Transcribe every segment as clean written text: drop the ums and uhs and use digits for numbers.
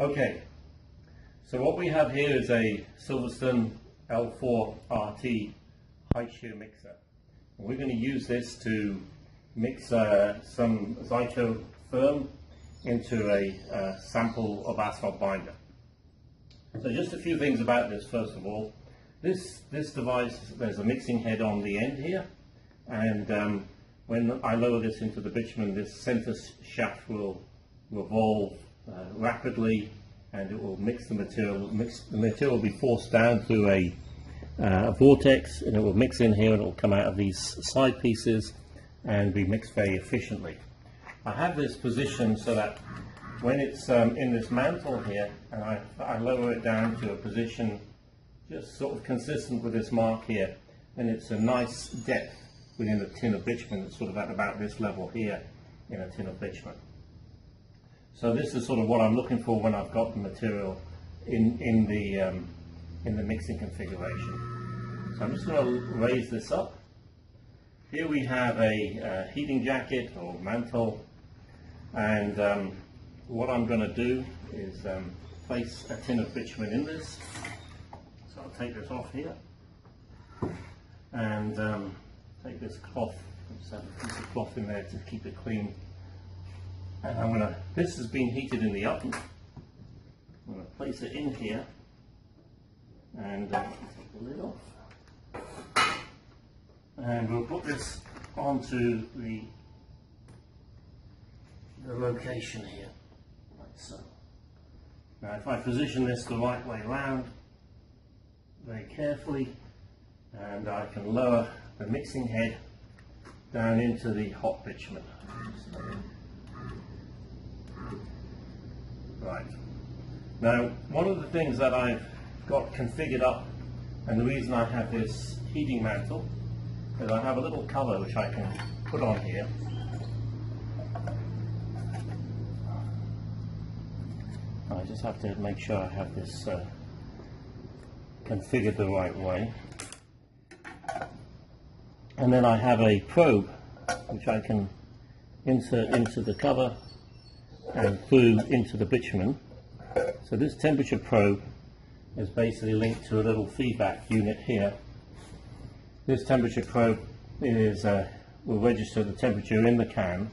Okay, so what we have here is a Silverstone L4 RT high shear mixer. We're going to use this to mix some ZycoTherm into a sample of asphalt binder. So just a few things about this. First of all, this device, there's a mixing head on the end here, and when I lower this into the bitumen, this center shaft will revolve rapidly, and it will mix the material. The material will be forced down through a vortex, and it will mix in here, and it will come out of these side pieces and be mixed very efficiently. I have this positioned so that when it's in this mantle here, and I lower it down to a position just sort of consistent with this mark here, and it's a nice depth within a tin of bitumen. It's sort of at about this level here in a tin of bitumen. So this is sort of what I'm looking for when I've got the material in the mixing configuration. So I'm just going to raise this up. Here we have a heating jacket or mantle, and what I'm going to do is place a tin of bitumen in this. So I'll take this off here and take this cloth, just have a piece of cloth in there to keep it clean. And this has been heated in the oven. I'm going to place it in here and take the lid off. And we'll put this onto the location here, like so. Now if I position this the right way around, very carefully, and I can lower the mixing head down into the hot bitumen. Right. Now, one of the things that I've got configured up, and the reason I have this heating mantle, is I have a little cover which I can put on here. I just have to make sure I have this configured the right way. And then I have a probe which I can insert into the cover and through into the bitumen. So this temperature probe is basically linked to a little feedback unit here. This temperature probe will register the temperature in the can.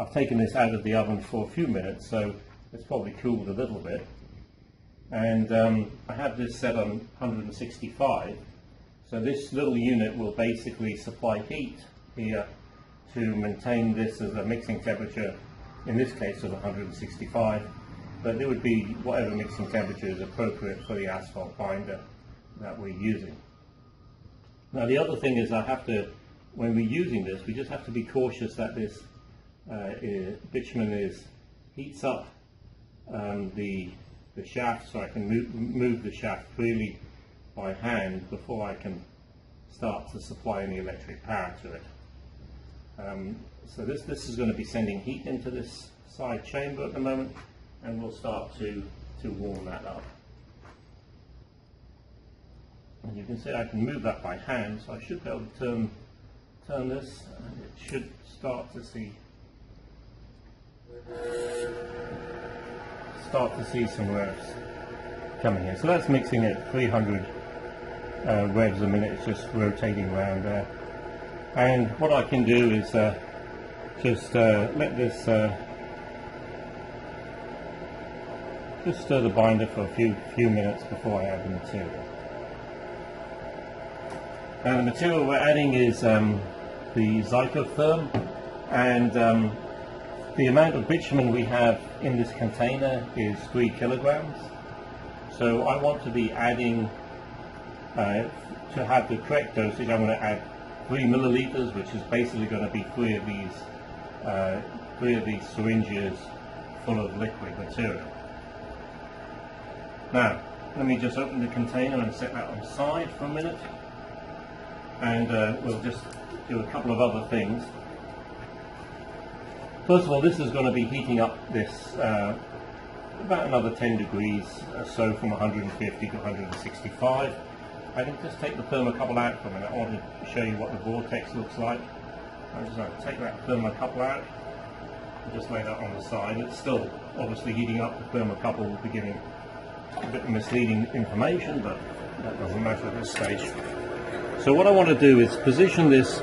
I've taken this out of the oven for a few minutes, so it's probably cooled a little bit. And I have this set on 165. So this little unit will basically supply heat here to maintain this as a mixing temperature, in this case of 165, but it would be whatever mixing temperature is appropriate for the asphalt binder that we're using. Now the other thing is when we're using this, we just have to be cautious that this bitumen heats up the shaft, so I can move the shaft freely by hand before I can start to supply any electric power to it. So this is going to be sending heat into this side chamber at the moment, and we'll start to warm that up. And you can see I can move that by hand, so I should be able to turn this, and it should start to see some revs coming in. So that's mixing at 300 revs a minute. It's just rotating around there. And what I can do is just let this just stir the binder for a few minutes before I add the material. Now the material we're adding is the ZycoTherm, and the amount of bitumen we have in this container is 3 kilograms. So I want to be adding, to have the correct dosage, I'm going to add 3 milliliters, which is basically going to be 3 of these syringes full of liquid material. Now, let me just open the container and set that on the side for a minute, and we'll just do a couple of other things. First of all, this is going to be heating up this about another 10 degrees or so, from 150 to 165. I can just take the thermocouple out for a minute. I want to show you what the vortex looks like. I'm just going to take that thermocouple out. Just lay that on the side. It's still obviously heating up. The thermocouple will be giving a bit of misleading information, but that doesn't matter at this stage. So what I want to do is position this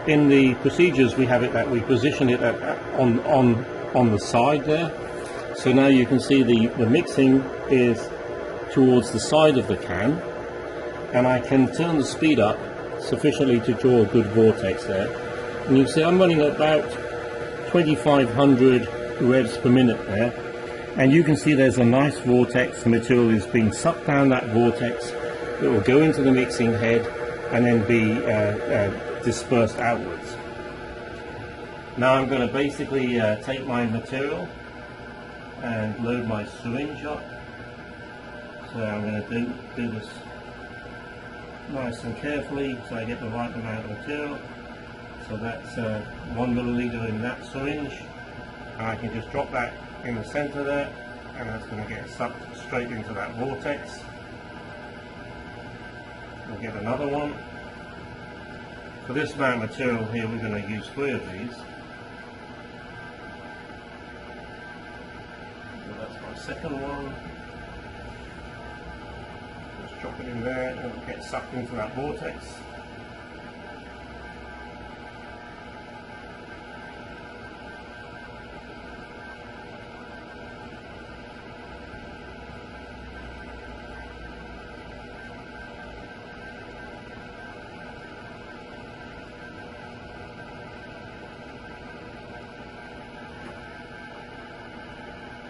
in the procedures we have it that we position it on the side there. So now you can see the mixing is towards the side of the can, and I can turn the speed up sufficiently to draw a good vortex there. And you see I'm running at about 2500 revs per minute there, and you can see there's a nice vortex. The material is being sucked down that vortex. It will go into the mixing head and then be dispersed outwards. Now I'm going to basically take my material and load my syringe up. So I'm going to do this nice and carefully so I get the right amount of material. So that's 1 milliliter in that syringe, and I can just drop that in the center there, and that's going to get sucked straight into that vortex. We'll get another one. For this amount of material here, we're going to use 3 of these. So that's my second one. Just drop it in there and it'll get sucked into that vortex.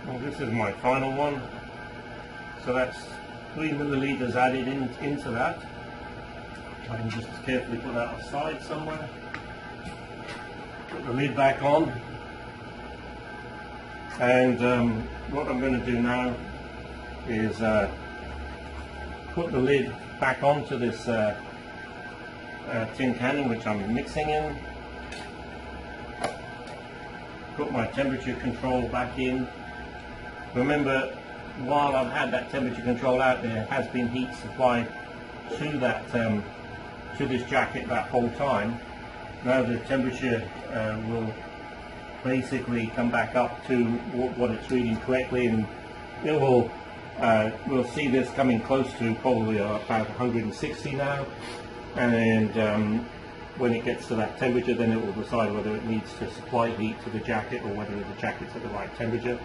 Well, this is my final one, so that's 3 milliliters added into that. I can just carefully put that aside somewhere, put the lid back on, and what I'm going to do now is put the lid back onto this tin canning which I'm mixing in, put my temperature control back in. Remember, while I've had that temperature control out, there has been heat supplied to that to this jacket that whole time. Now the temperature will basically come back up to what it's reading correctly, and it will we'll see this coming close to probably about 160 now, and when it gets to that temperature, then it will decide whether it needs to supply heat to the jacket or whether the jacket's at the right temperature.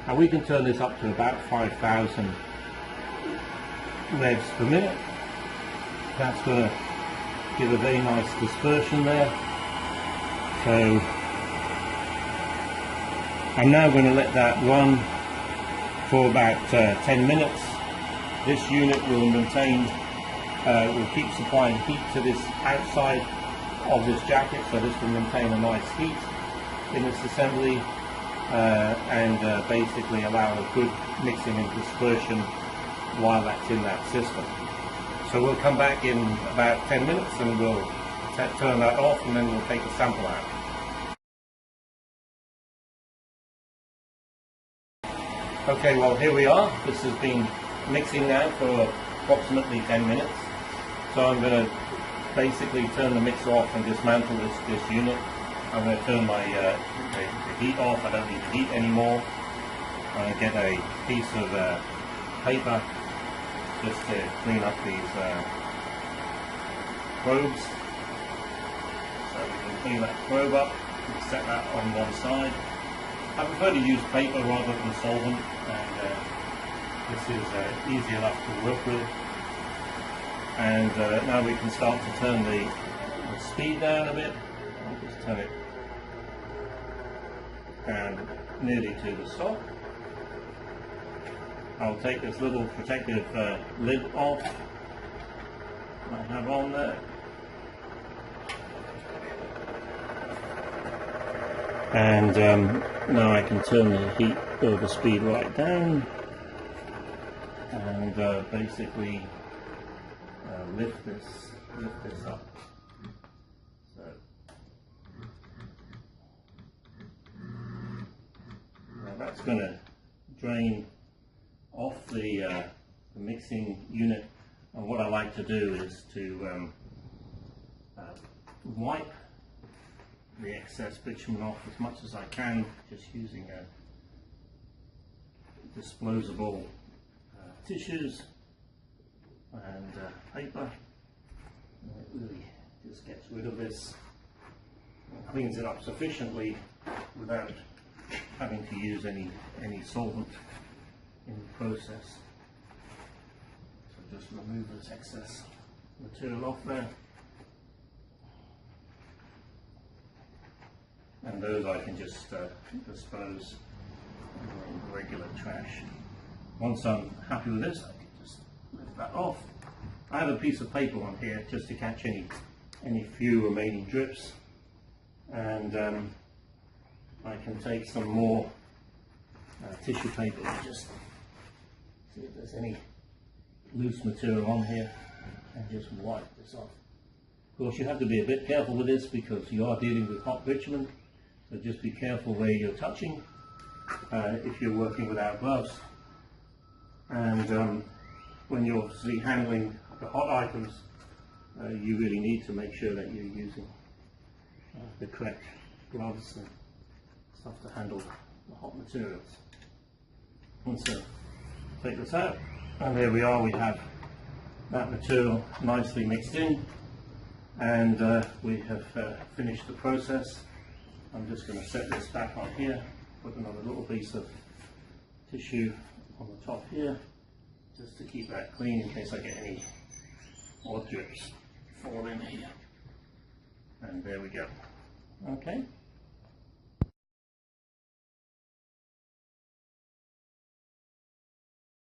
And we can turn this up to about 5,000 revs per minute. That's going to give a very nice dispersion there. So I'm now going to let that run for about 10 minutes. This unit will maintain, will keep supplying heat to this outside of this jacket, so this will maintain a nice heat in this assembly. And basically allow a good mixing and dispersion while that's in that system. So we'll come back in about 10 minutes and we'll turn that off, and then we'll take the sample out. Okay, well here we are. This has been mixing now for approximately 10 minutes. So I'm going to basically turn the mixer off and dismantle this unit. I'm going to turn my the heat off. I don't need the heat anymore. I'm going to get a piece of paper just to clean up these probes. So we can clean that probe up and set that on one side. I prefer to use paper rather than solvent, and this is easy enough to work with. And now we can start to turn the speed down a bit. I'll just turn it down nearly to the stop. I'll take this little protective lid off I have on there. And now I can turn the heat or the speed right down and basically lift this up. So now that's going to drain off the mixing unit, and what I like to do is to wipe the excess bitumen off as much as I can, just using disposable tissues and paper. And it really just gets rid of this and cleans it up sufficiently without having to use any solvent in the process. So just remove this excess material off there, and those I can just dispose in regular trash. Once I'm happy with this, I can just lift that off. I have a piece of paper on here just to catch any few remaining drips, and I can take some more tissue paper and just see if there's any loose material on here and just wipe this off. Of course, you have to be a bit careful with this because you are dealing with hot bitumen, so just be careful where you're touching if you're working without gloves. And when you're obviously handling the hot items, you really need to make sure that you're using the correct gloves and stuff to handle the hot materials. And so take this out, and there we are, we have that material nicely mixed in, and we have finished the process. I'm just going to set this back on here, put another little piece of tissue on the top here just to keep that clean in case I get any odd drips fall in here. And there we go. Okay.